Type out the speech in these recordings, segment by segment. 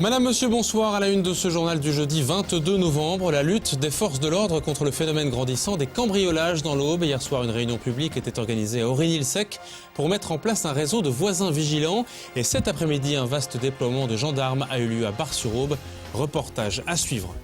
Madame, monsieur, bonsoir. À la une de ce journal du jeudi 22 novembre, la lutte des forces de l'ordre contre le phénomène grandissant des cambriolages dans l'Aube. Hier soir, une réunion publique était organisée à Origny-le-Sec pour mettre en place un réseau de voisins vigilants. Et cet après-midi, un vaste déploiement de gendarmes a eu lieu à Bar-sur-Aube. Reportage à suivre.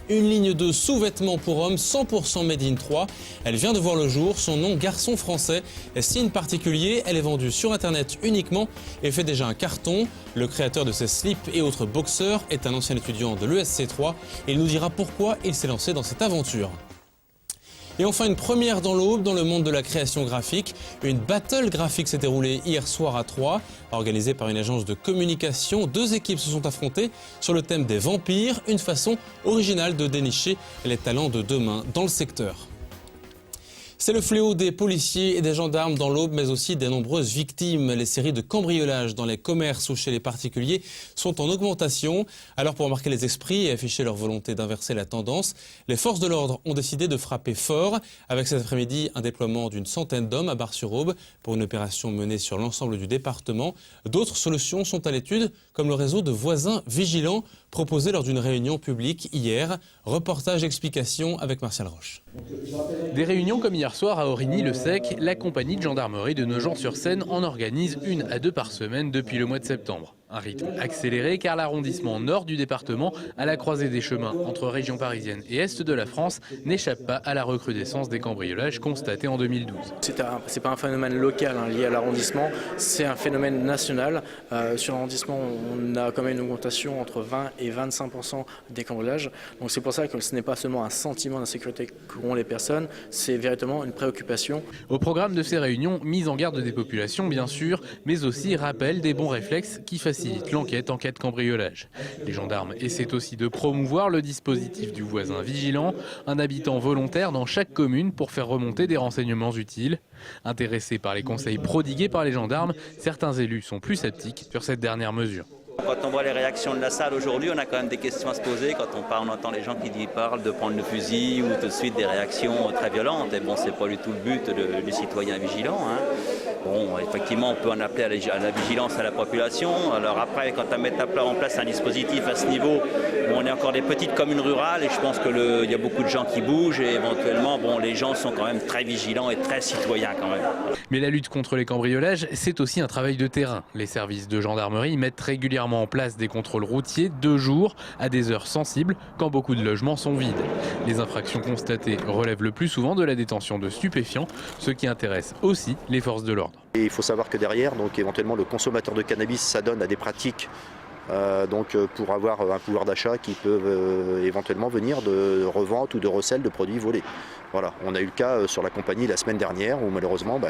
Une ligne de sous-vêtements pour hommes 100% Made in 3. Elle vient de voir le jour. Son nom, Garçon Français, est signe particulier. Elle est vendue sur Internet uniquement et fait déjà un carton. Le créateur de ces slips et autres boxeurs est un ancien étudiant de l'ESC3. Il nous dira pourquoi il s'est lancé dans cette aventure. Et enfin, une première dans l'Aube, dans le monde de la création graphique. Une battle graphique s'est déroulée hier soir à Troyes. Organisée par une agence de communication, deux équipes se sont affrontées sur le thème des vampires. Une façon originale de dénicher les talents de demain dans le secteur. C'est le fléau des policiers et des gendarmes dans l'Aube, mais aussi des nombreuses victimes. Les séries de cambriolages dans les commerces ou chez les particuliers sont en augmentation. Alors pour marquer les esprits et afficher leur volonté d'inverser la tendance, les forces de l'ordre ont décidé de frapper fort. Avec cet après-midi un déploiement d'une centaine d'hommes à Bar-sur-Aube pour une opération menée sur l'ensemble du département. D'autres solutions sont à l'étude, comme le réseau de voisins vigilants proposé lors d'une réunion publique hier. Reportage explication avec Martial Roche. Des réunions comme hier soir à Origny-le-Sec, la compagnie de gendarmerie de Nogent-sur-Seine en organise 1 à 2 par semaine depuis le mois de septembre. Un rythme accéléré car l'arrondissement nord du département, à la croisée des chemins entre région parisienne et est de la France, n'échappe pas à la recrudescence des cambriolages constatés en 2012. C'est pas un phénomène local lié à l'arrondissement, c'est un phénomène national. Sur l'arrondissement, on a quand même une augmentation entre 20 et 25% des cambriolages. Donc c'est pour ça que ce n'est pas seulement un sentiment d'insécurité qu'ont les personnes, c'est véritablement une préoccupation. Au programme de ces réunions, mise en garde des populations bien sûr, mais aussi rappel des bons réflexes qui facilitent l'enquête en cas de cambriolage. Les gendarmes essaient aussi de promouvoir le dispositif du voisin vigilant, un habitant volontaire dans chaque commune pour faire remonter des renseignements utiles. Intéressés par les conseils prodigués par les gendarmes, certains élus sont plus sceptiques sur cette dernière mesure. Quand on voit les réactions de la salle aujourd'hui, on a quand même des questions à se poser. Quand on entend les gens qui parlent de prendre le fusil ou tout de suite des réactions très violentes. Et bon, c'est pas du tout le but du citoyen vigilant. Bon, effectivement, on peut en appeler à la vigilance à la population. Alors après, quand on met en place un dispositif à ce niveau, on est encore des petites communes rurales et je pense qu'il y a beaucoup de gens qui bougent et éventuellement, les gens sont quand même très vigilants et très citoyens quand même. Mais la lutte contre les cambriolages, c'est aussi un travail de terrain. Les services de gendarmerie mettent régulièrement en place des contrôles routiers de jour à des heures sensibles quand beaucoup de logements sont vides. Les infractions constatées relèvent le plus souvent de la détention de stupéfiants, ce qui intéresse aussi les forces de l'ordre. Et il faut savoir que derrière, donc éventuellement le consommateur de cannabis s'adonne à des pratiques pour avoir un pouvoir d'achat qui peuvent éventuellement venir de revente ou de recel de produits volés. Voilà, on a eu le cas sur la compagnie la semaine dernière où malheureusement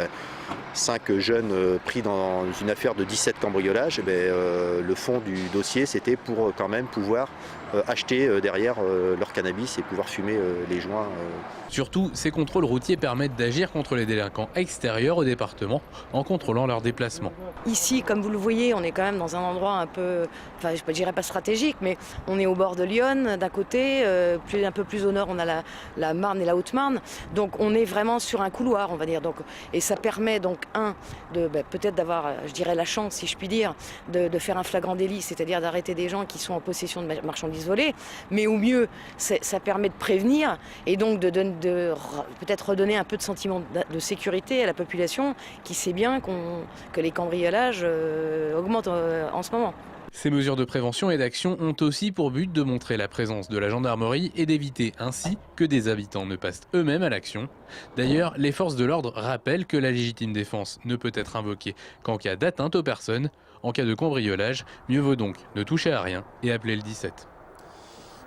5 jeunes pris dans une affaire de 17 cambriolages. Le fond du dossier c'était pour quand même pouvoir acheter derrière leur cannabis et pouvoir fumer les joints. Surtout, ces contrôles routiers permettent d'agir contre les délinquants extérieurs au département en contrôlant leurs déplacements. Ici, comme vous le voyez, on est quand même dans un endroit un peu, je dirais pas stratégique, mais on est au bord de l'Yonne d'un côté, un peu plus au nord on a la Marne et la Haute-Marne, donc on est vraiment sur un couloir on va dire. Et ça permet donc peut-être d'avoir, je dirais la chance si je puis dire, de faire un flagrant délit, c'est-à-dire d'arrêter des gens qui sont en possession de marchandises volées, mais au mieux ça permet de prévenir et donc de peut-être redonner un peu de sentiment de sécurité à la population qui sait bien que les cambriolages augmentent en ce moment. Ces mesures de prévention et d'action ont aussi pour but de montrer la présence de la gendarmerie et d'éviter ainsi que des habitants ne passent eux-mêmes à l'action. D'ailleurs, les forces de l'ordre rappellent que la légitime défense ne peut être invoquée qu'en cas d'atteinte aux personnes. En cas de cambriolage, mieux vaut donc ne toucher à rien et appeler le 17.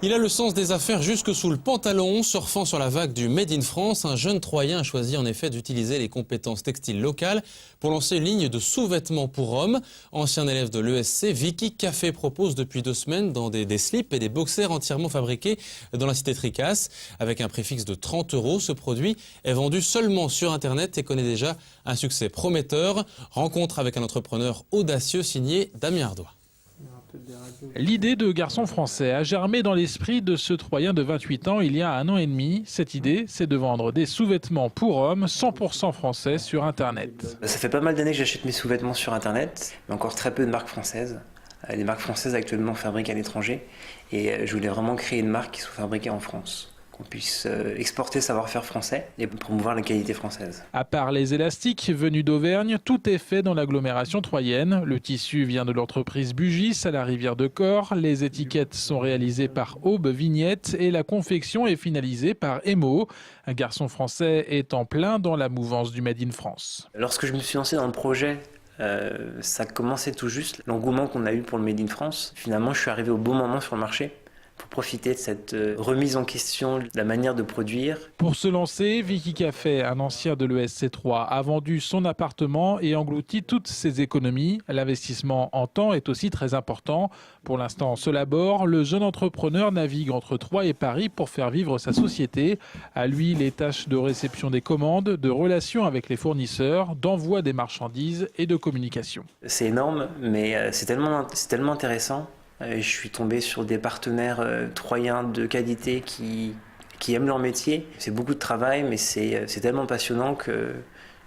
Il a le sens des affaires jusque sous le pantalon. Surfant sur la vague du Made in France, un jeune Troyen a choisi en effet d'utiliser les compétences textiles locales pour lancer une ligne de sous-vêtements pour hommes. Ancien élève de l'ESC, Vicky Café propose depuis 2 semaines des slips et des boxers entièrement fabriqués dans la cité Tricasse. Avec un préfixe de 30 €, ce produit est vendu seulement sur Internet et connaît déjà un succès prometteur. Rencontre avec un entrepreneur audacieux signé Damien Ardois. L'idée de Garçon Français a germé dans l'esprit de ce Troyen de 28 ans il y a 1 an et demi. Cette idée, c'est de vendre des sous-vêtements pour hommes 100% français sur Internet. Ça fait pas mal d'années que j'achète mes sous-vêtements sur Internet, mais encore très peu de marques françaises. Les marques françaises actuellement fabriquent à l'étranger et je voulais vraiment créer une marque qui soit fabriquée en France, qu'on puisse exporter savoir-faire français et promouvoir la qualité française. À part les élastiques venus d'Auvergne, tout est fait dans l'agglomération troyenne. Le tissu vient de l'entreprise Bugis à la rivière de Corps. Les étiquettes sont réalisées par Aube Vignette et la confection est finalisée par Emo. Un garçon français est en plein dans la mouvance du Made in France. Lorsque je me suis lancé dans le projet, ça commençait tout juste. L'engouement qu'on a eu pour le Made in France, finalement je suis arrivé au bon moment sur le marché pour profiter de cette remise en question de la manière de produire. Pour se lancer, Vicky Café, un ancien de l'ESC3, a vendu son appartement et englouti toutes ses économies. L'investissement en temps est aussi très important. Pour l'instant, on se labore. Le jeune entrepreneur navigue entre Troyes et Paris pour faire vivre sa société. À lui, les tâches de réception des commandes, de relations avec les fournisseurs, d'envoi des marchandises et de communication. C'est énorme, mais c'est tellement intéressant. Je suis tombé sur des partenaires troyens de qualité qui aiment leur métier. C'est beaucoup de travail, mais c'est tellement passionnant que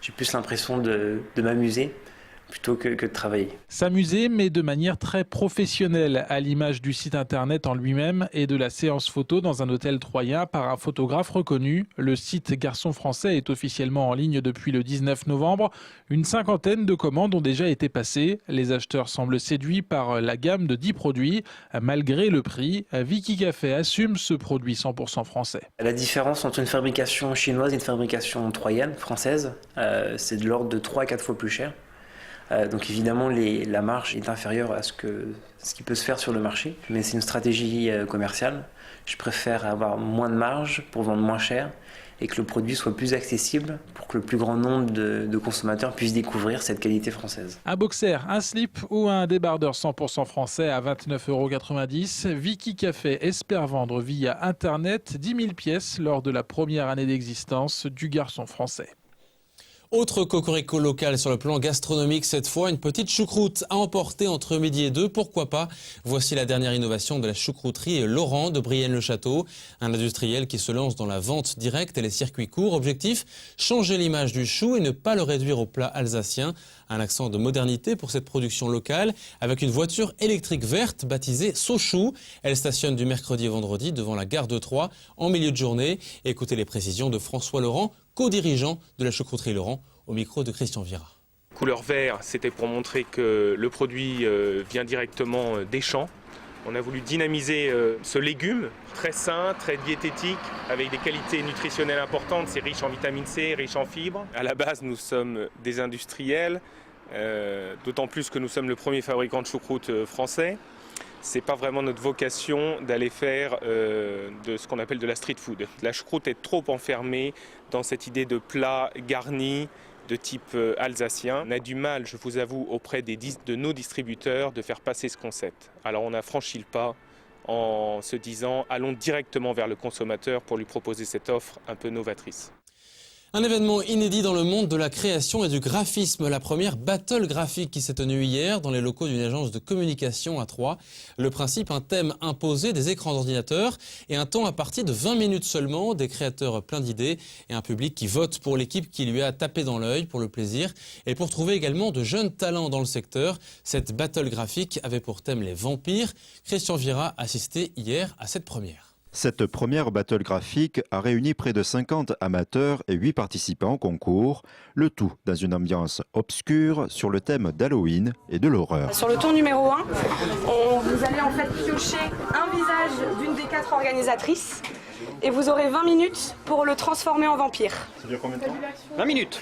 j'ai plus l'impression de m'amuser plutôt que de travailler. S'amuser, mais de manière très professionnelle, à l'image du site internet en lui-même et de la séance photo dans un hôtel troyen par un photographe reconnu. Le site Garçon Français est officiellement en ligne depuis le 19 novembre. Une cinquantaine de commandes ont déjà été passées. Les acheteurs semblent séduits par la gamme de 10 produits. Malgré le prix, Vicky Café assume ce produit 100% français. La différence entre une fabrication chinoise et une fabrication troyenne, française, c'est de l'ordre de 3 à 4 fois plus cher. Donc évidemment, la marge est inférieure à ce qui peut se faire sur le marché, mais c'est une stratégie commerciale. Je préfère avoir moins de marge pour vendre moins cher et que le produit soit plus accessible pour que le plus grand nombre de consommateurs puissent découvrir cette qualité française. Un boxer, un slip ou un débardeur 100% français à 29,90 €. Vicky Café espère vendre via Internet 10 000 pièces lors de la première année d'existence du Garçon Français. Autre cocorico local sur le plan gastronomique, cette fois une petite choucroute à emporter entre midi et 2, pourquoi pas. Voici la dernière innovation de la choucrouterie Laurent de Brienne-le-Château, un industriel qui se lance dans la vente directe et les circuits courts. Objectif, changer l'image du chou et ne pas le réduire au plat alsacien. Un accent de modernité pour cette production locale avec une voiture électrique verte baptisée Sochou. Elle stationne du mercredi au vendredi devant la gare de Troyes en milieu de journée. Écoutez les précisions de François Laurent, co-dirigeant de la choucrouterie Laurent, au micro de Christian Vira. Couleur vert, c'était pour montrer que le produit vient directement des champs. On a voulu dynamiser ce légume très sain, très diététique, avec des qualités nutritionnelles importantes. C'est riche en vitamine C, riche en fibres. À la base, nous sommes des industriels, d'autant plus que nous sommes le premier fabricant de choucroute français. C'est pas vraiment notre vocation d'aller faire de ce qu'on appelle de la street food. La choucroute est trop enfermée dans cette idée de plat garni de type alsacien. On a du mal, je vous avoue, auprès de nos distributeurs de faire passer ce concept. Alors on a franchi le pas en se disant allons directement vers le consommateur pour lui proposer cette offre un peu novatrice. Un événement inédit dans le monde de la création et du graphisme. La première battle graphique qui s'est tenue hier dans les locaux d'une agence de communication à Troyes. Le principe, un thème imposé, des écrans d'ordinateur et un temps à partir de 20 minutes seulement, des créateurs pleins d'idées et un public qui vote pour l'équipe qui lui a tapé dans l'œil pour le plaisir et pour trouver également de jeunes talents dans le secteur. Cette battle graphique avait pour thème les vampires. Christian Vira assistait hier à cette première. Cette première battle graphique a réuni près de 50 amateurs et 8 participants au concours, le tout dans une ambiance obscure sur le thème d'Halloween et de l'horreur. Sur le tour numéro 1, vous allez en fait piocher un visage d'une des 4 organisatrices et vous aurez 20 minutes pour le transformer en vampire. Ça dure combien de temps ? 20 minutes.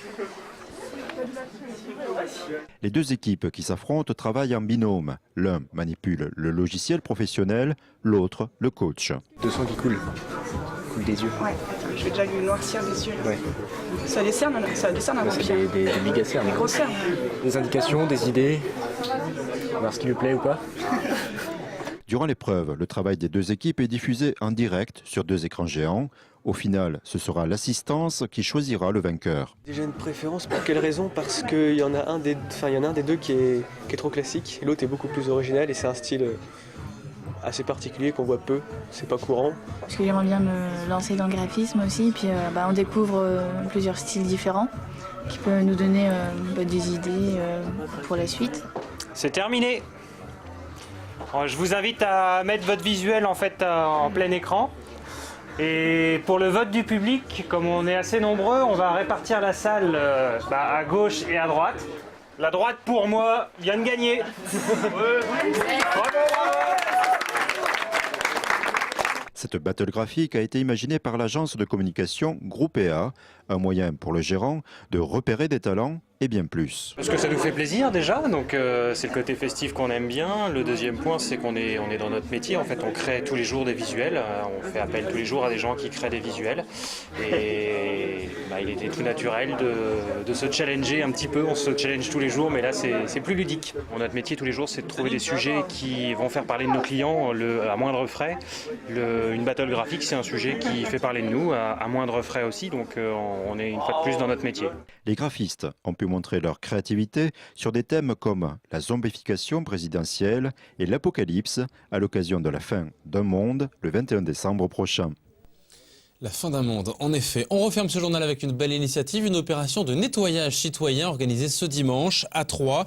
Les deux équipes qui s'affrontent travaillent en binôme. L'un manipule le logiciel professionnel, l'autre le coach. De sang qui coule des yeux. Ouais, attends, je vais déjà lui noircir les yeux. Ouais. Ça décerne un vampire. C'est des méga cernes. Des gros cernes. Des indications, des idées, voir ce qui lui plaît ou pas. Durant l'épreuve, le travail des deux équipes est diffusé en direct sur 2 écrans géants. Au final, ce sera l'assistance qui choisira le vainqueur. Déjà une préférence, pour quelle raison ? Parce qu'il y en a un des deux qui est trop classique, l'autre est beaucoup plus original et c'est un style assez particulier qu'on voit peu, c'est pas courant. Parce que j'aimerais bien me lancer dans le graphisme aussi, puis on découvre plusieurs styles différents qui peuvent nous donner des idées pour la suite. C'est terminé. Je vous invite à mettre votre visuel en fait en plein écran. Et pour le vote du public, comme on est assez nombreux, on va répartir la salle à gauche et à droite. La droite pour moi vient de gagner. Cette battle graphique a été imaginée par l'agence de communication Groupéa, un moyen pour le gérant de repérer des talents et bien plus. Parce que ça nous fait plaisir déjà, donc c'est le côté festif qu'on aime bien. Le deuxième point, c'est qu'on est dans notre métier. En fait, on crée tous les jours des visuels. On fait appel tous les jours à des gens qui créent des visuels. Et il était tout naturel de se challenger un petit peu. On se challenge tous les jours, mais là, c'est plus ludique. Notre métier tous les jours, c'est de trouver des sujets qui vont faire parler de nos clients à moindre frais. Une battle graphique, c'est un sujet qui fait parler de nous à moindre frais aussi. Donc, on est une fois de plus dans notre métier. Les graphistes ont pu montrer leur créativité sur des thèmes comme la zombification présidentielle et l'apocalypse à l'occasion de la fin d'un monde le 21 décembre prochain. La fin d'un monde, en effet. On referme ce journal avec une belle initiative, une opération de nettoyage citoyen organisée ce dimanche à Troyes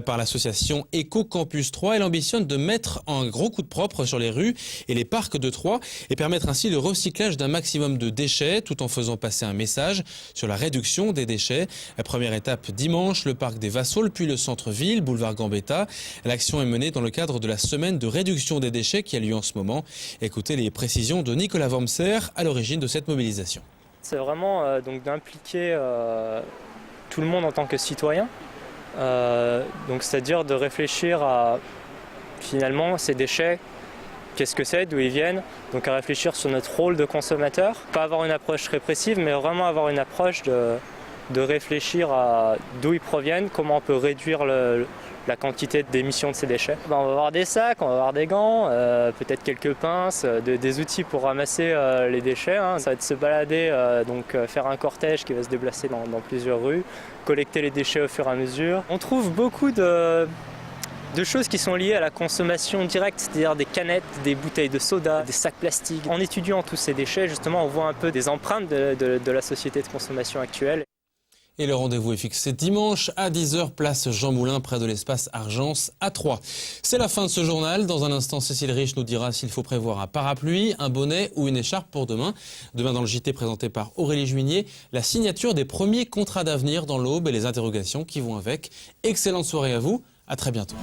par l'association Eco-Campus Troyes. Elle ambitionne de mettre un gros coup de propre sur les rues et les parcs de Troyes et permettre ainsi le recyclage d'un maximum de déchets tout en faisant passer un message sur la réduction des déchets. La première étape dimanche, le parc des Vassaules, puis le centre-ville, boulevard Gambetta. L'action est menée dans le cadre de la semaine de réduction des déchets qui a lieu en ce moment. Écoutez les précisions de Nicolas Wormser à l'origine de cette mobilisation. C'est vraiment donc d'impliquer tout le monde en tant que citoyen, donc c'est-à-dire de réfléchir à finalement ces déchets, qu'est-ce que c'est, d'où ils viennent, donc à réfléchir sur notre rôle de consommateur, pas avoir une approche répressive mais vraiment avoir une approche de réfléchir à d'où ils proviennent, comment on peut réduire la quantité d'émissions de ces déchets. On va avoir des sacs, on va avoir des gants, peut-être quelques pinces, des outils pour ramasser les déchets. Ça va être se balader, donc faire un cortège qui va se déplacer dans plusieurs rues, collecter les déchets au fur et à mesure. On trouve beaucoup de choses qui sont liées à la consommation directe, c'est-à-dire des canettes, des bouteilles de soda, des sacs plastiques. En étudiant tous ces déchets, justement, on voit un peu des empreintes de la société de consommation actuelle. Et le rendez-vous est fixé dimanche à 10h, place Jean Moulin, près de l'espace Argence à Troyes. C'est la fin de ce journal. Dans un instant, Cécile Rich nous dira s'il faut prévoir un parapluie, un bonnet ou une écharpe pour demain. Demain, dans le JT présenté par Aurélie Juigné, la signature des premiers contrats d'avenir dans l'Aube et les interrogations qui vont avec. Excellente soirée à vous. À très bientôt.